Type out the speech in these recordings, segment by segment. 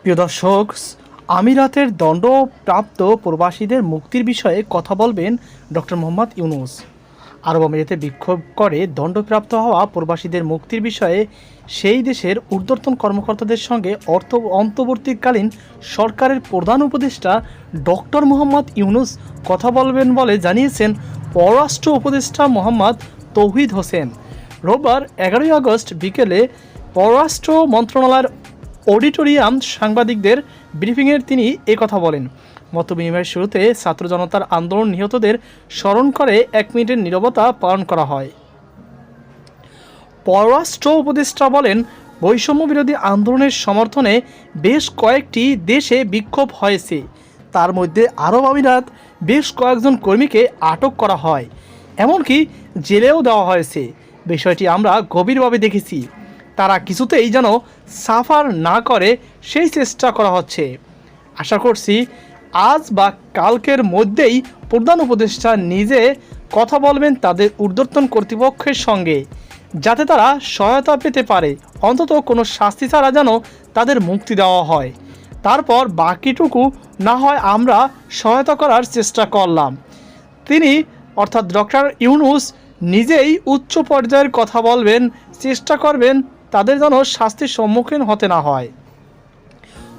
প্রিয় দর্শক, আমিরাতের দণ্ডপ্রাপ্ত প্রবাসীদের মুক্তির বিষয়ে কথা বলবেন ডক্টর মোহাম্মদ ইউনূস। আরব আমিরাতে বিক্ষোভ করে দণ্ডপ্রাপ্ত হওয়া প্রবাসীদের মুক্তির বিষয়ে সেই দেশের ঊর্ধ্বতন কর্মকর্তাদের সঙ্গে অন্তর্বর্তীকালীন সরকারের প্রধান উপদেষ্টা ডক্টর মোহাম্মদ ইউনূস কথা বলবেন বলে জানিয়েছেন পররাষ্ট্র উপদেষ্টা মোহাম্মদ তৌহিদ হোসেন। রোববার 11 আগস্ট বিকেলে পররাষ্ট্র মন্ত্রণালয়ের অডিটোরিয়াম সাংবাদিকদের ব্রিফিংয়ে তিনি একথা বলেন। মতবিনিময়ের শুরুতে ছাত্র জনতার আন্দোলন নিহতদের স্মরণ করে 1 মিনিটের নীরবতা পালন করা হয়। পররাষ্ট্র উপদেষ্টা বলেন, বৈষম্য বিরোধী আন্দোলনের সমর্থনে বেশ কয়েকটি দেশে বিক্ষোভ হয়েছে। তার মধ্যে আরব আমিরাত বেশ কয়েকজন কর্মীকে আটক করা হয়, এমনকি জেলেও দেওয়া হয়েছে। বিষয়টি আমরা গভীরভাবে দেখেছি। তারা কিছুতেই যেন সাফার না করে সেই চেষ্টা করা হচ্ছে। আশা করছি আজ বা কালকের মধ্যেই প্রধান উপদেষ্টা নিজে কথা বলবেন তাদের ঊর্ধ্বতন কর্তৃপক্ষের সঙ্গে, যাতে তারা সহায়তা পেতে পারে। অন্তত কোনো শাস্তি ছাড়া যেন তাদের মুক্তি দেওয়া হয়। তারপর বাকিটুকু না হয় আমরা সহায়তা করার চেষ্টা করলাম। তিনি অর্থাৎ ডক্টর ইউনূস নিজেই উচ্চ পর্যায়ের কথা বলবেন, চেষ্টা করবেন তাদের যেন শাস্তির সম্মুখীন হতে না হয়।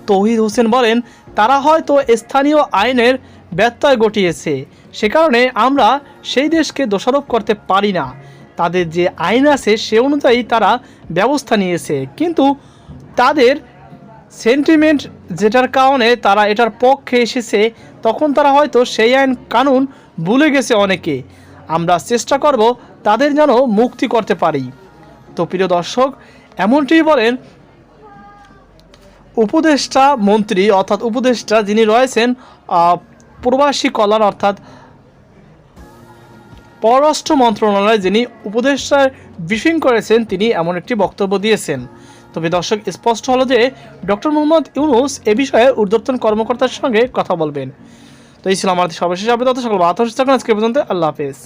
তৌহিদ হোসেন বলেন, তারা হয়তো স্থানীয় আইনের ব্যত্যয় ঘটিয়েছে, সে কারণে আমরা সেই দেশকে দোষারোপ করতে পারি না। তাদের যে আইন আছে সে অনুযায়ী তারা ব্যবস্থা নিয়েছে, কিন্তু তাদের সেন্টিমেন্ট যেটার কারণে তারা এটার পক্ষে এসেছে, তখন তারা হয়তো সেই আইন কানুন ভুলে গেছে অনেকে। আমরা চেষ্টা করব তাদের যেন মুক্তি করতে পারি। তো প্রিয় দর্শক, এমনটি বলেন উপদেষ্টা মন্ত্রী অর্থাৎ উপদেষ্টা যিনি রয়েছেন প্রবাসী কল্যাণ অর্থাৎ পররাষ্ট্র মন্ত্রণালয়ে যিনি উপদেষ্টার ব্রিফিং করেছেন, তিনি এমন একটি বক্তব্য দিয়েছেন। তবে দর্শক, স্পষ্ট হলো যে ডক্টর মোহাম্মদ ইউনূস এ বিষয়ে ঊর্ধ্বতন কর্মকর্তার সঙ্গে কথা বলবেন। তো এই ছিল আমাদের সর্বশেষ আপডেট। সকল বার্তা আজকে পর্যন্ত। আল্লাহ হাফেজ।